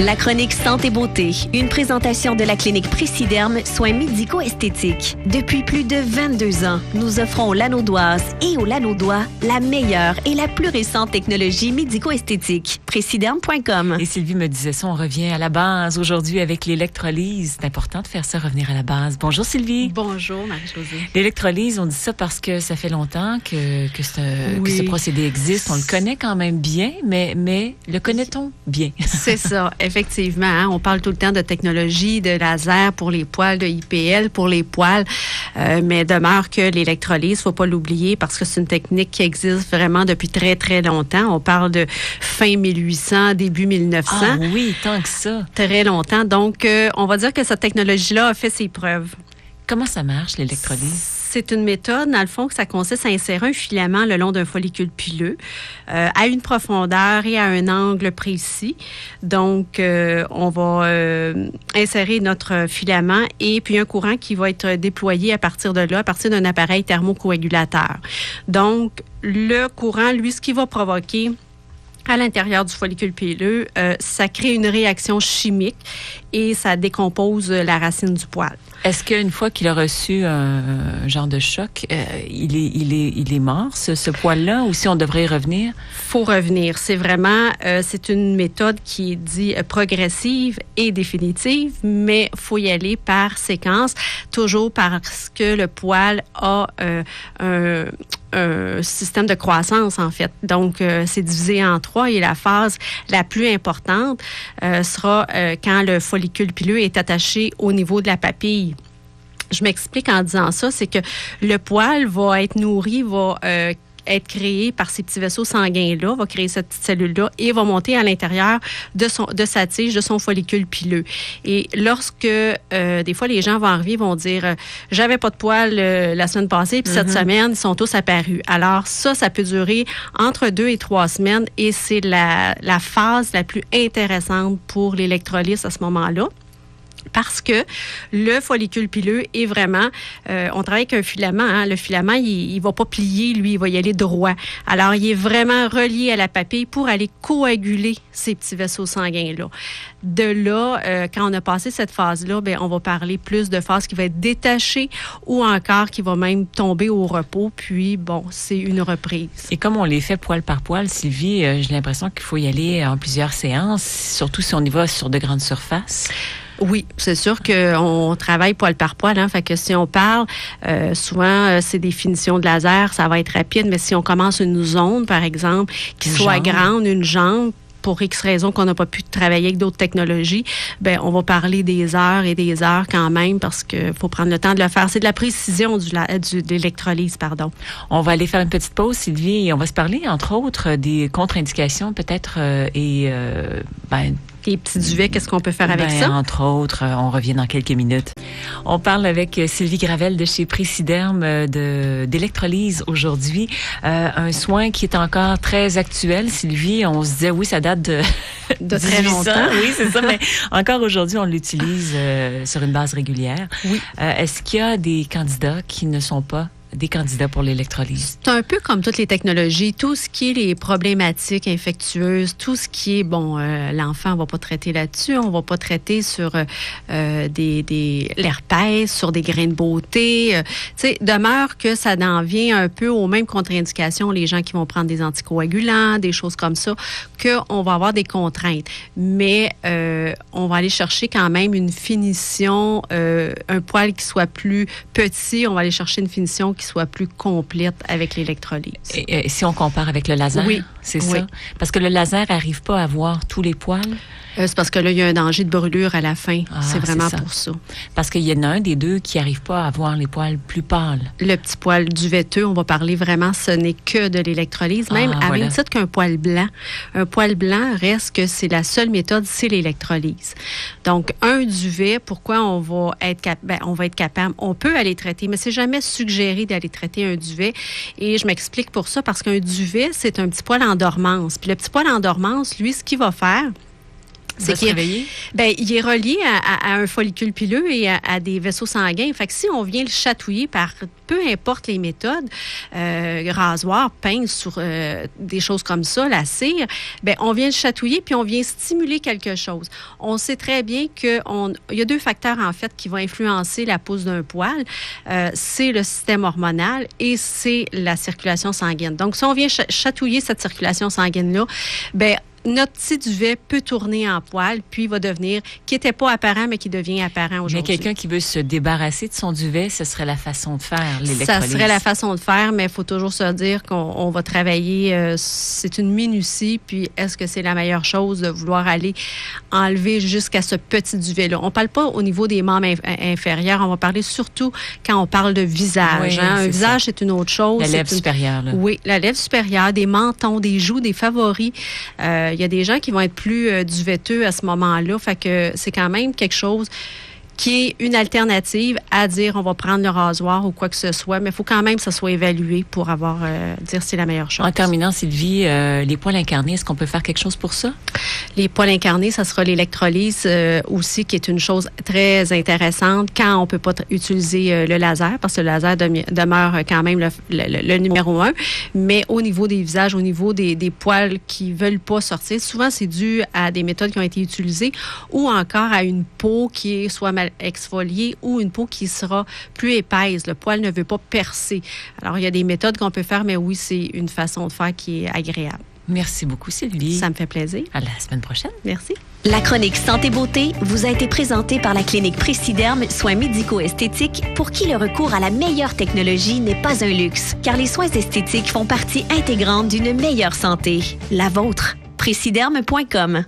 La chronique Santé Beauté, une présentation de la clinique Préciderme, soins médico-esthétiques. Depuis plus de 22 ans, nous offrons aux Lanaudoises et aux Lanaudois la meilleure et la plus récente technologie médico-esthétique. Préciderme.com. Et Sylvie me disait ça, on revient à la base aujourd'hui avec l'électrolyse. C'est important de faire ça, revenir à la base. Bonjour Sylvie. Bonjour Marie-Josée. L'électrolyse, on dit ça parce que ça fait longtemps que ce procédé existe. On le connaît quand même bien, mais le connaît-on bien? C'est ça, effectivement. Hein, on parle tout le temps de technologie, de laser pour les poils, de IPL pour les poils, mais demeure que l'électrolyse, faut pas l'oublier parce que c'est une technique qui existe vraiment depuis très, très longtemps. On parle de fin 1800, début 1900. Ah oui, tant que ça. Très longtemps. Donc, on va dire que cette technologie-là a fait ses preuves. Comment ça marche, l'électrolyse? C'est une méthode, dans le fond, que ça consiste à insérer un filament le long d'un follicule pileux à une profondeur et à un angle précis. Donc, on va insérer notre filament et puis un courant qui va être déployé à partir de là, à partir d'un appareil thermocoagulateur. Donc, le courant, lui, ce qu'il va provoquer à l'intérieur du follicule pileux, ça crée une réaction chimique et ça décompose la racine du poil. Est-ce qu'une fois qu'il a reçu un genre de choc, il est mort, ce poil-là, ou si on devrait y revenir? Faut revenir. C'est vraiment, c'est une méthode qui est dit progressive et définitive, mais faut y aller par séquence, toujours parce que le poil a un système de croissance, en fait. Donc, c'est divisé en 3 et la phase la plus importante sera quand le follicule pileux est attaché au niveau de la papille. Je m'explique en disant ça, c'est que le poil va être nourri, va être créé par ces petits vaisseaux sanguins-là, va créer cette petite cellule-là et va monter à l'intérieur de sa tige, de son follicule pileux. Et lorsque, des fois, les gens vont arriver, vont dire « J'avais pas de poils la semaine passée, puis cette semaine, ils sont tous apparus. » Alors ça peut durer entre 2 et 3 semaines et c'est la phase la plus intéressante pour l'électrolyse à ce moment-là. Parce que le follicule pileux est vraiment, on travaille avec un filament, hein, le filament, il va pas plier, lui, il va y aller droit. Alors, il est vraiment relié à la papille pour aller coaguler ces petits vaisseaux sanguins-là. De là, quand on a passé cette phase-là, bien, on va parler plus de phase qui va être détachée ou encore qui va même tomber au repos, puis, bon, c'est une reprise. Et comme on les fait poil par poil, Sylvie, j'ai l'impression qu'il faut y aller en plusieurs séances, surtout si on y va sur de grandes surfaces. Oui, c'est sûr qu'on travaille poil par poil. Hein, fait que si on parle, souvent, c'est des finitions de laser, ça va être rapide. Mais si on commence une zone, par exemple, qui soit grande, une jambe, pour X raisons qu'on n'a pas pu travailler avec d'autres technologies, ben on va parler des heures et des heures quand même parce qu'il faut prendre le temps de le faire. C'est de la précision de l'électrolyse, pardon. On va aller faire une petite pause, Sylvie, et on va se parler, entre autres, des contre-indications peut-être les petits duvets, qu'est-ce qu'on peut faire avec ça? Entre autres, on revient dans quelques minutes. On parle avec Sylvie Gravel de chez Préciderme d'électrolyse aujourd'hui. Un soin qui est encore très actuel, Sylvie. On se disait, oui, ça date de très longtemps. Oui, c'est ça, mais encore aujourd'hui, on l'utilise sur une base régulière. Oui. Est-ce qu'il y a des candidats qui ne sont pas des candidats pour l'électrolyse? C'est un peu comme toutes les technologies, tout ce qui est les problématiques infectieuses, tout ce qui est, l'enfant, on va pas traiter là-dessus, on va pas traiter sur l'herpès, sur des grains de beauté. Tu sais, demeure que ça en vient un peu aux mêmes contre-indications, les gens qui vont prendre des anticoagulants, des choses comme ça, qu'on va avoir des contraintes. Mais on va aller chercher quand même une finition, un poil qui soit plus petit, on va aller chercher une finition qui soit plus complète avec l'électrolyse. Et si on compare avec le laser, oui, c'est ça? Parce que le laser n'arrive pas à voir tous les poils. C'est parce que là, il y a un danger de brûlure à la fin. C'est vraiment pour ça. Parce qu'il y en a un des deux qui n'arrive pas à avoir les poils plus pâles. Le petit poil duveteux, on va parler vraiment, ce n'est que de l'électrolyse. Même à même titre qu'un poil blanc. Un poil blanc reste que c'est la seule méthode, c'est l'électrolyse. Donc, un duvet, pourquoi on va être capable? On peut aller traiter, mais c'est jamais suggéré d'aller traiter un duvet. Et je m'explique pour ça, parce qu'un duvet, c'est un petit poil en dormance. Puis le petit poil en dormance, lui, ce qu'il va faire, C'est qu'il il est relié à un follicule pileux et à des vaisseaux sanguins. Fait que si on vient le chatouiller par peu importe les méthodes, rasoir, pince sur des choses comme ça, la cire, on vient le chatouiller puis on vient stimuler quelque chose. On sait très bien qu'il y a 2 facteurs, en fait, qui vont influencer la pousse d'un poil. C'est le système hormonal et c'est la circulation sanguine. Donc, si on vient chatouiller cette circulation sanguine-là, notre petit duvet peut tourner en poil, puis va devenir, qui n'était pas apparent, mais qui devient apparent aujourd'hui. Mais quelqu'un qui veut se débarrasser de son duvet, ce serait la façon de faire, l'électrolyse. Ça serait la façon de faire, mais il faut toujours se dire qu'on va travailler, c'est une minutie, puis est-ce que c'est la meilleure chose de vouloir aller enlever jusqu'à ce petit duvet-là? On ne parle pas au niveau des membres inférieurs, on va parler surtout quand on parle de visage. Oui, un visage, c'est une autre chose. La lèvre supérieure. Là. Oui, la lèvre supérieure, des mentons, des joues, des favoris. Il y a des gens qui vont être plus duveteux à ce moment-là. Fait que c'est quand même quelque chose qui est une alternative à dire on va prendre le rasoir ou quoi que ce soit, mais il faut quand même que ça soit évalué pour dire si c'est la meilleure chose. En terminant, Sylvie, les poils incarnés, est-ce qu'on peut faire quelque chose pour ça? Les poils incarnés, ça sera l'électrolyse aussi, qui est une chose très intéressante quand on ne peut pas utiliser le laser, parce que le laser demeure quand même le numéro 1. Mais au niveau des visages, au niveau des poils qui ne veulent pas sortir, souvent c'est dû à des méthodes qui ont été utilisées ou encore à une peau qui est soit mal exfoliée ou une peau qui sera plus épaisse. Le poil ne veut pas percer. Alors, il y a des méthodes qu'on peut faire, mais oui, c'est une façon de faire qui est agréable. Merci beaucoup, Sylvie. Ça me fait plaisir. À la semaine prochaine. Merci. La chronique Santé Beauté vous a été présentée par la clinique Préciderme Soins médico-esthétiques, pour qui le recours à la meilleure technologie n'est pas un luxe, car les soins esthétiques font partie intégrante d'une meilleure santé. La vôtre. Préciderme.com